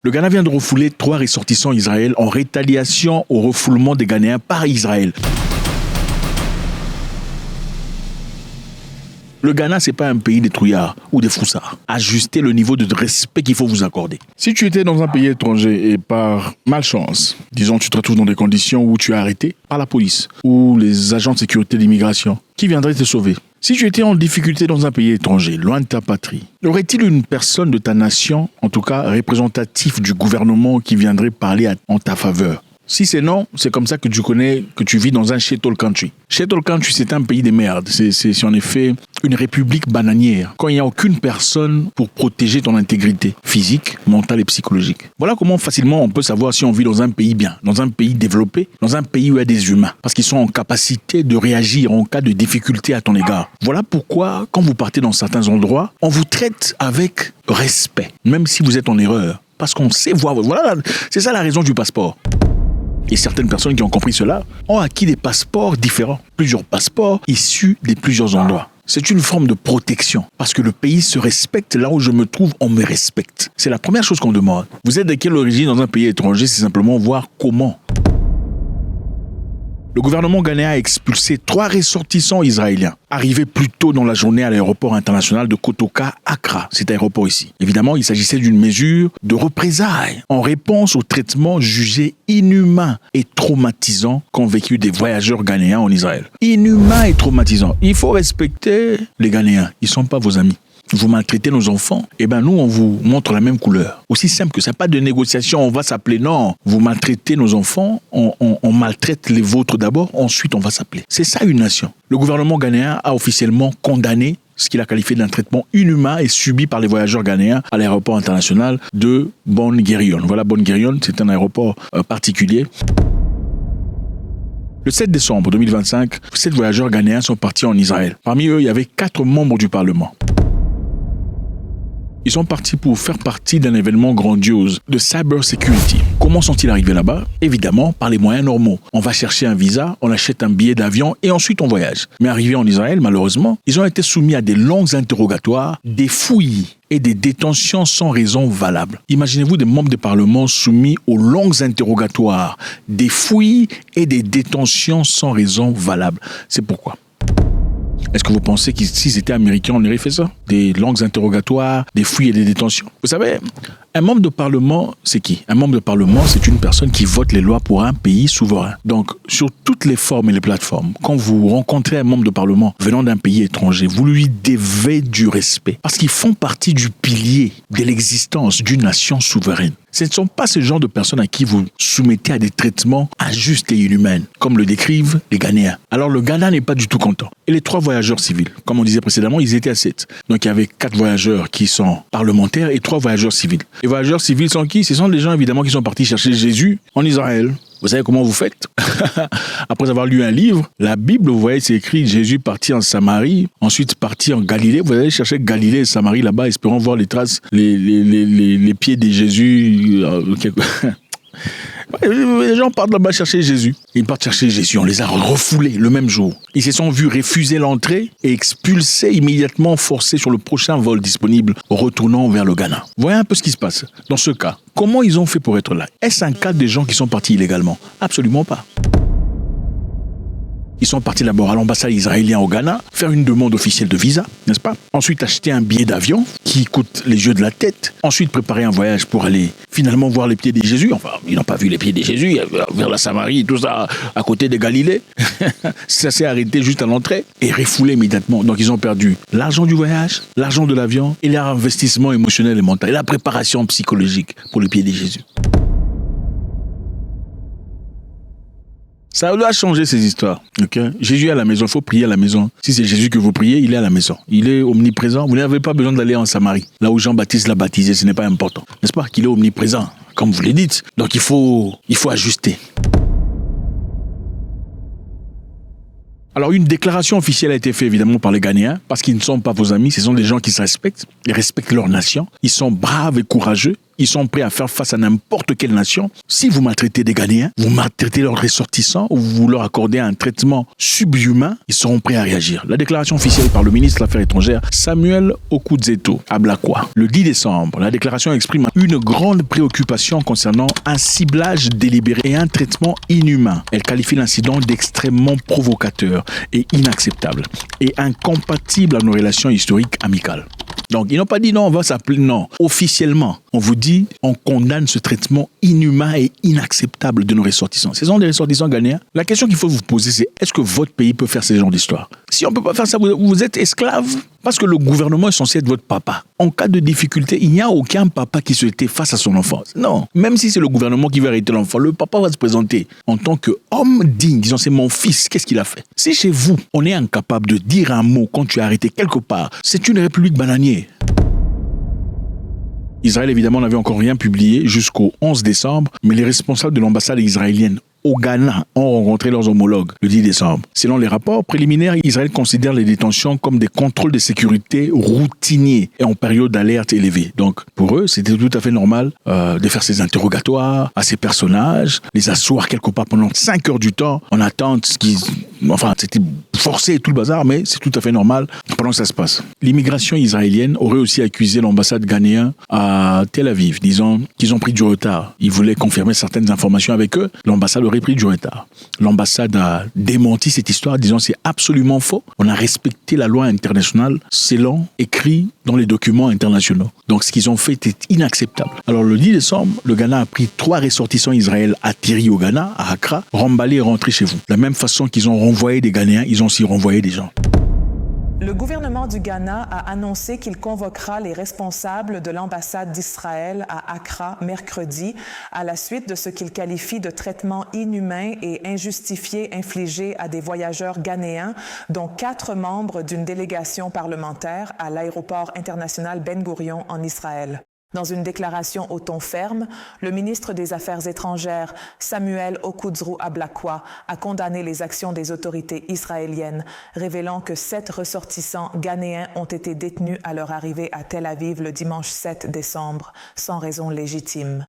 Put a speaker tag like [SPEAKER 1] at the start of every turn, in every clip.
[SPEAKER 1] Le Ghana vient de refouler 3 ressortissants Israël en rétaliation au refoulement des Ghanéens par Israël. Le Ghana, c'est pas un pays des trouillards ou des froussards. Ajustez le niveau de respect qu'il faut vous accorder. Si tu étais dans un pays étranger et par malchance, disons tu te retrouves dans des conditions où tu es arrêté par la police ou les agents de sécurité d'immigration, qui viendraient te sauver? Si tu étais en difficulté dans un pays étranger, loin de ta patrie, y aurait-il une personne de ta nation, en tout cas représentatif du gouvernement, qui viendrait parler en ta faveur? Si c'est non, c'est comme ça que tu connais que tu vis dans un shithole country. Shithole country, c'est un pays de merde. C'est en effet une république bananière. Quand il n'y a aucune personne pour protéger ton intégrité physique, mentale et psychologique. Voilà comment facilement on peut savoir si on vit dans un pays bien, dans un pays développé, dans un pays où il y a des humains. Parce qu'ils sont en capacité de réagir en cas de difficulté à ton égard. Voilà pourquoi, quand vous partez dans certains endroits, on vous traite avec respect, même si vous êtes en erreur. Parce qu'on sait voir. Voilà, c'est ça la raison du passeport. Et certaines personnes qui ont compris cela ont acquis des passeports différents. Plusieurs passeports issus de plusieurs endroits. C'est une forme de protection. Parce que le pays se respecte. Là où je me trouve, on me respecte. C'est la première chose qu'on demande. Vous êtes de quelle origine dans un pays étranger? C'est simplement voir comment. Le gouvernement ghanéen a expulsé 3 ressortissants israéliens, arrivés plus tôt dans la journée à l'aéroport international de Kotoka, Accra, cet aéroport ici. Évidemment, il s'agissait d'une mesure de représailles en réponse aux traitements jugés inhumains et traumatisants qu'ont vécu des voyageurs ghanéens en Israël. Inhumains et traumatisants. Il faut respecter les Ghanéens. Ils ne sont pas vos amis. Vous maltraitez nos enfants, eh bien nous, on vous montre la même couleur. Aussi simple que ça, pas de négociation, on va s'appeler. Non, vous maltraitez nos enfants, on maltraite les vôtres d'abord, ensuite on va s'appeler. C'est ça une nation. Le gouvernement ghanéen a officiellement condamné ce qu'il a qualifié d'un traitement inhumain et subi par les voyageurs ghanéens à l'aéroport international de Bon Gurion. Voilà, Bon Gurion, c'est un aéroport particulier. Le 7 décembre 2025, 7 voyageurs ghanéens sont partis en Israël. Parmi eux, il y avait 4 membres du Parlement. Ils sont partis pour faire partie d'un événement grandiose de cyber security. Comment sont-ils arrivés là-bas? Évidemment, par les moyens normaux. On va chercher un visa, on achète un billet d'avion et ensuite on voyage. Mais arrivés en Israël, malheureusement, ils ont été soumis à des longs interrogatoires, des fouilles et des détentions sans raison valable. Imaginez-vous des membres du Parlement soumis aux longs interrogatoires, des fouilles et des détentions sans raison valable. C'est pourquoi. Est-ce que vous pensez que s'ils étaient américains, on aurait fait ça? Des longs interrogatoires, des fouilles et des détentions. Vous savez, un membre de parlement, c'est qui? Un membre de parlement, c'est une personne qui vote les lois pour un pays souverain. Donc, sur toutes les formes et les plateformes, quand vous rencontrez un membre de parlement venant d'un pays étranger, vous lui devez du respect. Parce qu'ils font partie du pilier de l'existence d'une nation souveraine. Ce ne sont pas ce genre de personnes à qui vous soumettez à des traitements injustes et inhumains, comme le décrivent les Ghanéens. Alors le Ghana n'est pas du tout content. Et les 3 voyageurs civils, comme on disait précédemment, ils étaient à 7. Donc il y avait 4 voyageurs qui sont parlementaires et 3 voyageurs civils. Les voyageurs civils sont qui? Ce sont des gens évidemment qui sont partis chercher Jésus en Israël. Vous savez comment vous faites? Après avoir lu un livre, la Bible, vous voyez, c'est écrit Jésus partit en Samarie, ensuite parti en Galilée. Vous allez chercher Galilée et Samarie là-bas, espérant voir les traces, les pieds de Jésus. Les gens partent là-bas chercher Jésus. Ils partent chercher Jésus. On les a refoulés le même jour. Ils se sont vus refuser l'entrée et expulsés immédiatement, forcés sur le prochain vol disponible, retournant vers le Ghana. Voyez un peu ce qui se passe. Dans ce cas, comment ils ont fait pour être là? Est-ce un cas des gens qui sont partis illégalement? Absolument pas. Ils sont partis d'abord à l'ambassade israélienne au Ghana, faire une demande officielle de visa, n'est-ce pas? Ensuite, acheter un billet d'avion qui coûte les yeux de la tête. Ensuite, préparer un voyage pour aller finalement voir les pieds de Jésus. Enfin, ils n'ont pas vu les pieds de Jésus, vers la Samarie, tout ça, à côté de Galilée. Ça s'est arrêté juste à l'entrée et refoulé immédiatement. Donc, ils ont perdu l'argent du voyage, l'argent de l'avion et leur investissement émotionnel et mental et la préparation psychologique pour les pieds de Jésus. Ça doit changer ces histoires. Okay? Jésus est à la maison, il faut prier à la maison. Si c'est Jésus que vous priez, il est à la maison. Il est omniprésent. Vous n'avez pas besoin d'aller en Samarie, là où Jean-Baptiste l'a baptisé, ce n'est pas important. N'est-ce pas qu'il est omniprésent, comme vous le dites. Donc il faut ajuster. Alors une déclaration officielle a été faite évidemment par les Ghanéens, parce qu'ils ne sont pas vos amis, ce sont des gens qui se respectent, ils respectent leur nation, ils sont braves et courageux. Ils sont prêts à faire face à n'importe quelle nation. Si vous maltraitez des Ghanéens, vous maltraitez leurs ressortissants ou vous leur accordez un traitement subhumain, ils seront prêts à réagir. La déclaration officielle par le ministre des Affaires étrangères, Samuel Okudzeto Ablakwa, le 10 décembre, la déclaration exprime une grande préoccupation concernant un ciblage délibéré et un traitement inhumain. Elle qualifie l'incident d'extrêmement provocateur et inacceptable et incompatible à nos relations historiques amicales. Donc, ils n'ont pas dit non, on va s'appeler non. Officiellement, on vous dit, on condamne ce traitement inhumain et inacceptable de nos ressortissants. Ce sont des ressortissants ghanéens. La question qu'il faut vous poser, c'est est-ce que votre pays peut faire ce genre d'histoire? Si on ne peut pas faire ça, vous êtes esclave. Parce que le gouvernement est censé être votre papa. En cas de difficulté, il n'y a aucun papa qui se tait face à son enfant. Non. Même si c'est le gouvernement qui va arrêter l'enfant, le papa va se présenter en tant qu'homme digne, disant c'est mon fils, qu'est-ce qu'il a fait? Si chez vous, on est incapable de dire un mot quand tu es arrêté quelque part, c'est une république bananière. Israël, évidemment, n'avait encore rien publié jusqu'au 11 décembre, mais les responsables de l'ambassade israélienne au Ghana ont rencontré leurs homologues le 10 décembre. Selon les rapports préliminaires, Israël considère les détentions comme des contrôles de sécurité routiniers et en période d'alerte élevée. Donc, pour eux, c'était tout à fait normal de faire ces interrogatoires à ces personnages, les asseoir quelque part pendant 5 heures du temps en attente, enfin, c'était forcé et tout le bazar, mais c'est tout à fait normal pendant que ça se passe. L'immigration israélienne aurait aussi accusé l'ambassade ghanéenne à Tel Aviv, disant qu'ils ont pris du retard. Ils voulaient confirmer certaines informations avec eux. L'ambassade aurait pris du retard. L'ambassade a démenti cette histoire, disant c'est absolument faux. On a respecté la loi internationale selon écrit dans les documents internationaux. Donc ce qu'ils ont fait était inacceptable. Alors le 10 décembre, le Ghana a pris 3 ressortissants israéliens atterris au Ghana, à Accra, remballés et rentrés chez vous. De la même façon qu'ils ont renvoyé des Ghanéens, ils ont aussi renvoyé des gens.
[SPEAKER 2] Le gouvernement du Ghana a annoncé qu'il convoquera les responsables de l'ambassade d'Israël à Accra mercredi à la suite de ce qu'il qualifie de traitement inhumain et injustifié infligé à des voyageurs ghanéens, dont 4 membres d'une délégation parlementaire à l'aéroport international Ben Gourion en Israël. Dans une déclaration au ton ferme, le ministre des Affaires étrangères, Samuel Okudzeto Ablakwa, a condamné les actions des autorités israéliennes, révélant que 7 ressortissants ghanéens ont été détenus à leur arrivée à Tel Aviv le dimanche 7 décembre, sans raison légitime.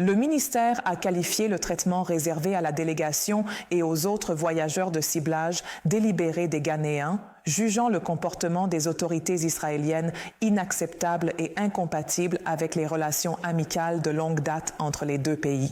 [SPEAKER 2] Le ministère a qualifié le traitement réservé à la délégation et aux autres voyageurs de ciblage délibéré des Ghanéens, jugeant le comportement des autorités israéliennes inacceptable et incompatible avec les relations amicales de longue date entre les deux pays.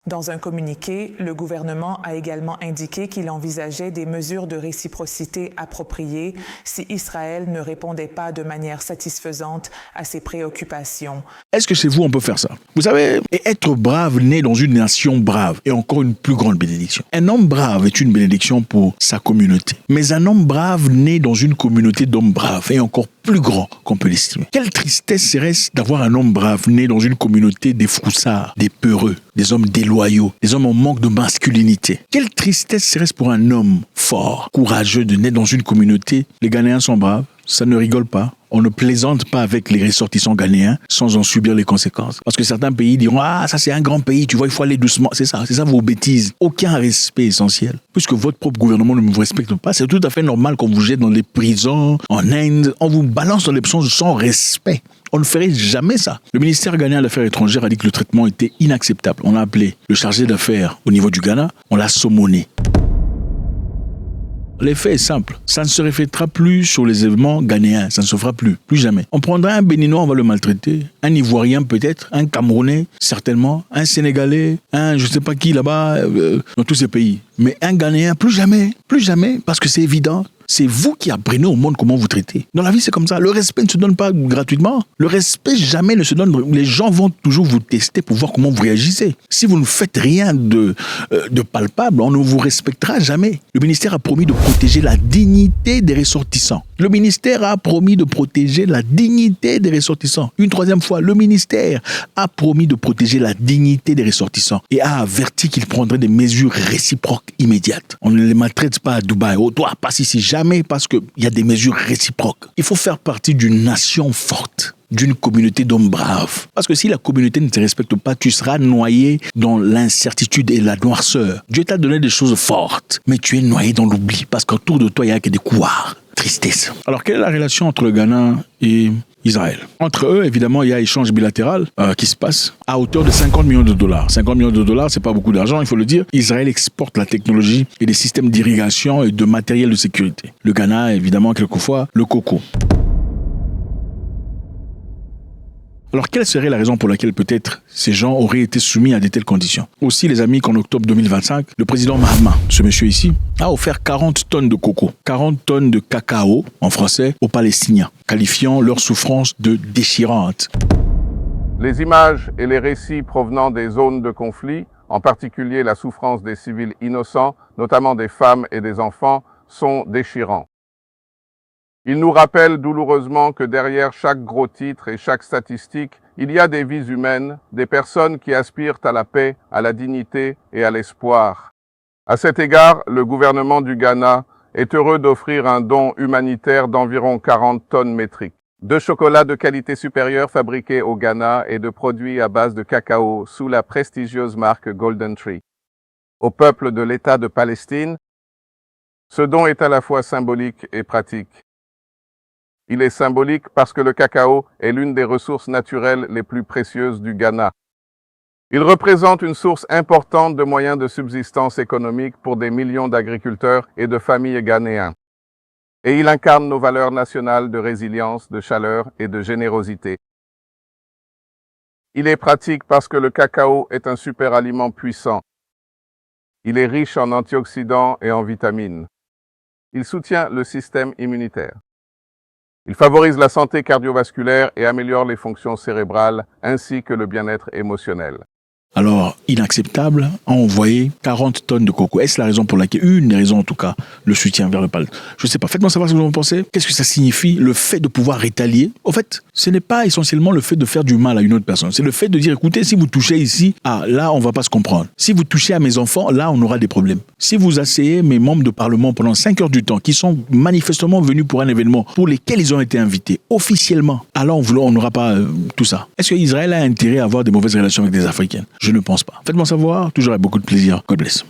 [SPEAKER 2] Dans un communiqué, le gouvernement a également indiqué qu'il envisageait des mesures de réciprocité appropriées si Israël ne répondait pas de manière satisfaisante à ses préoccupations.
[SPEAKER 1] Est-ce que chez vous, on peut faire ça? Vous savez, être brave né dans une nation brave est encore une plus grande bénédiction. Un homme brave est une bénédiction pour sa communauté. Mais un homme brave né dans une communauté d'hommes braves est encore plus grand qu'on peut l'estimer. Quelle tristesse serait-ce d'avoir un homme brave né dans une communauté des froussards, des peureux, des hommes déloyaux, des hommes en manque de masculinité. Quelle tristesse serait-ce pour un homme fort, courageux de naître dans une communauté? Les Ghanéens sont braves, ça ne rigole pas. On ne plaisante pas avec les ressortissants ghanéens sans en subir les conséquences. Parce que certains pays diront « Ah, ça c'est un grand pays, tu vois, il faut aller doucement. » C'est ça vos bêtises. Aucun respect essentiel. Puisque votre propre gouvernement ne vous respecte pas, c'est tout à fait normal qu'on vous jette dans les prisons, en Inde, on vous balance dans les prisons sans respect. On ne ferait jamais ça. Le ministère ghanéen d'Affaires étrangères a dit que le traitement était inacceptable. On a appelé le chargé d'affaires au niveau du Ghana, on l'a saumonné. L'effet est simple. Ça ne se répétera plus sur les événements ghanéens. Ça ne se fera plus jamais. On prendra un Béninois, on va le maltraiter. Un Ivoirien peut-être, un Camerounais certainement, un Sénégalais, un je ne sais pas qui là-bas, dans tous ces pays. Mais un Ghanéen, plus jamais, parce que c'est évident. C'est vous qui apprenez au monde comment vous traitez. Dans la vie, c'est comme ça. Le respect ne se donne pas gratuitement. Le respect jamais ne se donne. Les gens vont toujours vous tester pour voir comment vous réagissez. Si vous ne faites rien de palpable, on ne vous respectera jamais. Le ministère a promis de protéger la dignité des ressortissants. Le ministère a promis de protéger la dignité des ressortissants. Une troisième fois, le ministère a promis de protéger la dignité des ressortissants et a averti qu'il prendrait des mesures réciproques immédiates. On ne les maltraite pas à Dubaï. Oh, toi, passe ici. Jamais, parce qu'il y a des mesures réciproques. Il faut faire partie d'une nation forte, d'une communauté d'hommes braves. Parce que si la communauté ne te respecte pas, tu seras noyé dans l'incertitude et la noirceur. Dieu t'a donné des choses fortes, mais tu es noyé dans l'oubli parce qu'autour de toi, il n'y a que des couards. tristesse. Alors, quelle est la relation entre le Ghana et Israël? Entre eux, évidemment, il y a échange bilatéral qui se passe à hauteur de 50 millions de dollars. 50 millions de dollars, c'est pas beaucoup d'argent, il faut le dire. Israël exporte la technologie et des systèmes d'irrigation et de matériel de sécurité. Le Ghana, évidemment, quelquefois, le coco. Alors, quelle serait la raison pour laquelle peut-être ces gens auraient été soumis à de telles conditions? Aussi, les amis, qu'en octobre 2025, le président Mahama, ce monsieur ici, a offert 40 tonnes de coco, 40 tonnes de cacao, en français, aux Palestiniens, qualifiant leur souffrance de déchirante.
[SPEAKER 3] Les images et les récits provenant des zones de conflit, en particulier la souffrance des civils innocents, notamment des femmes et des enfants, sont déchirants. Il nous rappelle douloureusement que derrière chaque gros titre et chaque statistique, il y a des vies humaines, des personnes qui aspirent à la paix, à la dignité et à l'espoir. À cet égard, le gouvernement du Ghana est heureux d'offrir un don humanitaire d'environ 40 tonnes métriques de chocolat de qualité supérieure fabriqué au Ghana et de produits à base de cacao sous la prestigieuse marque Golden Tree. Au peuple de l'État de Palestine, ce don est à la fois symbolique et pratique. Il est symbolique parce que le cacao est l'une des ressources naturelles les plus précieuses du Ghana. Il représente une source importante de moyens de subsistance économique pour des millions d'agriculteurs et de familles ghanéens. Et il incarne nos valeurs nationales de résilience, de chaleur et de générosité. Il est pratique parce que le cacao est un superaliment puissant. Il est riche en antioxydants et en vitamines. Il soutient le système immunitaire. Il favorise la santé cardiovasculaire et améliore les fonctions cérébrales ainsi que le bien-être émotionnel.
[SPEAKER 1] Alors, inacceptable, a envoyé 40 tonnes de coco. Est-ce la raison pour laquelle, une des raisons en tout cas, le soutien vers le Palestine? Je ne sais pas. Faites-moi savoir ce que vous en pensez. Qu'est-ce que ça signifie, le fait de pouvoir rétalier? En fait, ce n'est pas essentiellement le fait de faire du mal à une autre personne. C'est le fait de dire, écoutez, si vous touchez ici, là, on ne va pas se comprendre. Si vous touchez à mes enfants, là, on aura des problèmes. Si vous asseyez mes membres de parlement pendant 5 heures du temps, qui sont manifestement venus pour un événement pour lequel ils ont été invités, officiellement, alors on n'aura pas tout ça. Est-ce qu'Israël a intérêt à avoir des mauvaises relations avec des Africaines? Je ne pense pas. Faites-moi savoir, toujours avec beaucoup de plaisir. God bless.